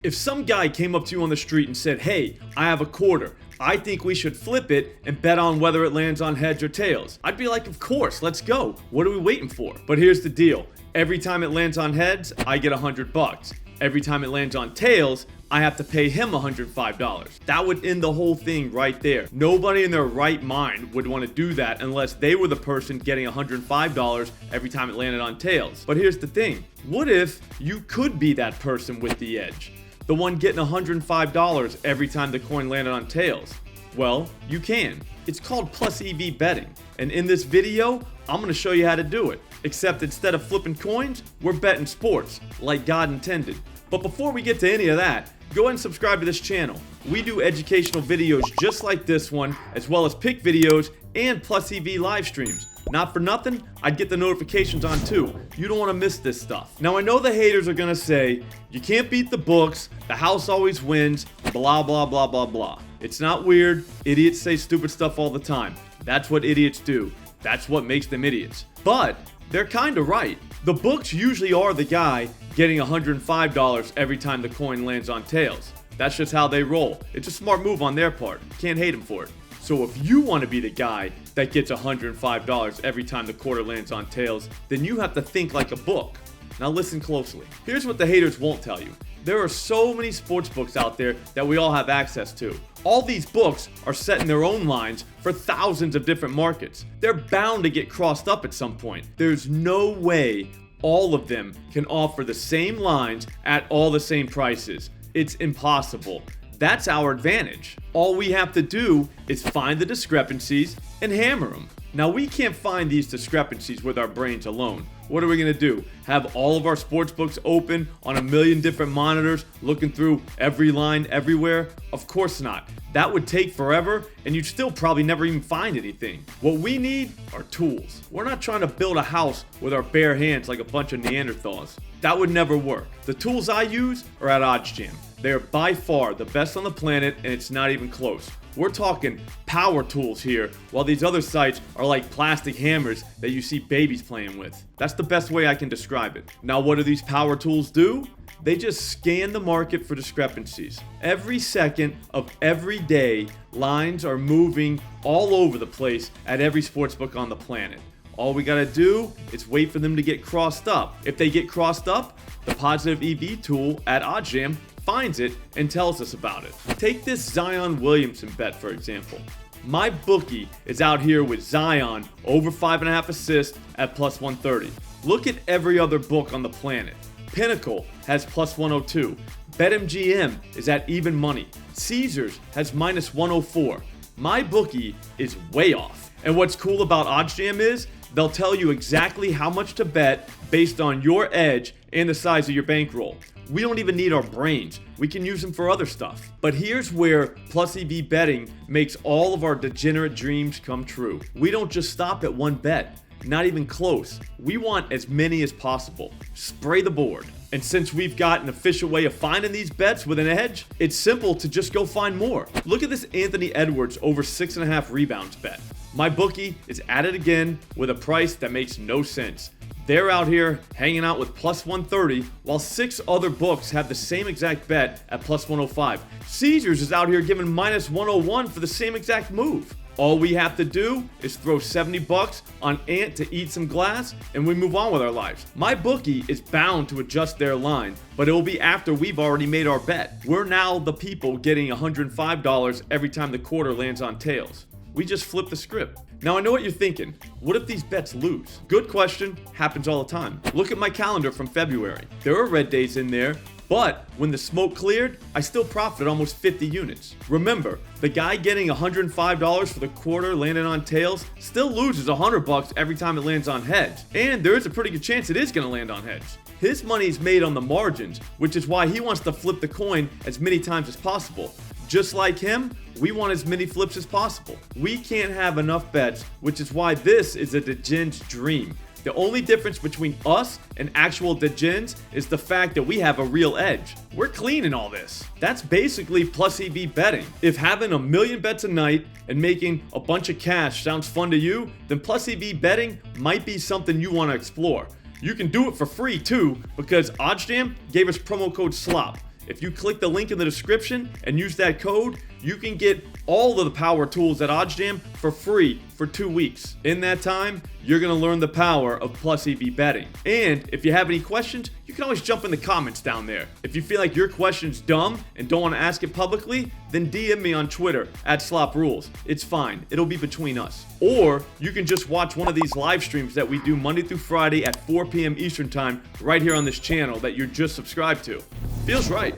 If some guy came up to you on the street and said, "Hey, I have a quarter. I think we should flip it and bet on whether it lands on heads or tails," I'd be like, "Of course, let's go. What are we waiting for?" But here's the deal. Every time it lands on heads, I get $100. Every time it lands on tails, I have to pay him $105. That would end the whole thing right there. Nobody in their right mind would want to do that unless they were the person getting $105 every time it landed on tails. But here's the thing. What if you could be that person with the edge? The one getting $105 every time the coin landed on tails? Well, you can. It's called plus EV betting. And in this video, I'm going to show you how to do it. Except instead of flipping coins, we're betting sports, like God intended. But before we get to any of that, go ahead and subscribe to this channel. We do educational videos just like this one, as well as pick videos and plus EV live streams. Not for nothing, I'd get the notifications on too. You don't want to miss this stuff. Now I know the haters are going to say, you can't beat the books, the house always wins, blah blah blah blah blah. It's not weird, idiots say stupid stuff all the time. That's what idiots do. That's what makes them idiots. But they're kinda right. The books usually are the guy getting $105 every time the coin lands on tails. That's just how they roll. It's a smart move on their part. Can't hate them for it. So if you want to be the guy that gets $105 every time the quarter lands on tails, then you have to think like a book. Now listen closely. Here's what the haters won't tell you. There are so many sports books out there that we all have access to. All these books are setting their own lines for thousands of different markets. They're bound to get crossed up at some point. There's no way all of them can offer the same lines at all the same prices. It's impossible. That's our advantage. All we have to do is find the discrepancies and hammer them. Now we can't find these discrepancies with our brains alone. What are we gonna do? Have all of our sports books open on a million different monitors looking through every line everywhere? Of course not. That would take forever and you'd still probably never even find anything. What we need are tools. We're not trying to build a house with our bare hands like a bunch of Neanderthals. That would never work. The tools I use are at OddsJam. They are by far the best on the planet and it's not even close. We're talking power tools here, while these other sites are like plastic hammers that you see babies playing with. That's the best way I can describe it. Now what do these power tools do? They just scan the market for discrepancies. Every second of every day, lines are moving all over the place at every sportsbook on the planet. All we gotta do is wait for them to get crossed up. If they get crossed up, the positive EV tool at OddsJam finds it and tells us about it. Take this Zion Williamson bet for example. My bookie is out here with Zion over 5.5 assists at plus 130. Look at every other book on the planet. Pinnacle has plus 102. BetMGM is at even money. Caesars has minus 104. My bookie is way off. And what's cool about OddsJam is they'll tell you exactly how much to bet based on your edge and the size of your bankroll. We don't even need our brains. We can use them for other stuff. But here's where plus EV betting makes all of our degenerate dreams come true. We don't just stop at one bet. Not even close. We want as many as possible. Spray the board. And since we've got an efficient way of finding these bets with an edge, it's simple to just go find more. Look at this Anthony Edwards over 6.5 rebounds bet. My bookie is at it again with a price that makes no sense. They're out here hanging out with plus 130 while 6 other books have the same exact bet at plus 105. Caesars is out here giving minus 101 for the same exact move. All we have to do is throw $70 on Ant to eat some glass and we move on with our lives. My bookie is bound to adjust their line, but it will be after we've already made our bet. We're now the people getting $105 every time the quarter lands on tails. We just flip the script. Now I know what you're thinking. What if these bets lose? Good question. Happens all the time. Look at my calendar from February. There are red days in there, but when the smoke cleared, I still profited almost 50 units. Remember, the guy getting $105 for the quarter landing on tails still loses $100 every time it lands on heads. And there is a pretty good chance it is going to land on heads. His money is made on the margins, which is why he wants to flip the coin as many times as possible. Just like him, we want as many flips as possible. We can't have enough bets, which is why this is a degen's dream. The only difference between us and actual degens is the fact that we have a real edge. We're clean in all this. That's basically plus EV betting. If having a million bets a night and making a bunch of cash sounds fun to you, then plus EV betting might be something you want to explore. You can do it for free too because OddsJam gave us promo code SLOP. If you click the link in the description and use that code, you can get all of the power tools at OddsJam for free for 2 weeks. In that time, you're going to learn the power of plus EV betting. And if you have any questions, you can always jump in the comments down there. If you feel like your question's dumb and don't want to ask it publicly, then DM me on Twitter at SlopRules. It's fine. It'll be between us. Or you can just watch one of these live streams that we do Monday through Friday at 4 p.m. Eastern Time right here on this channel that you're just subscribed to. Feels right.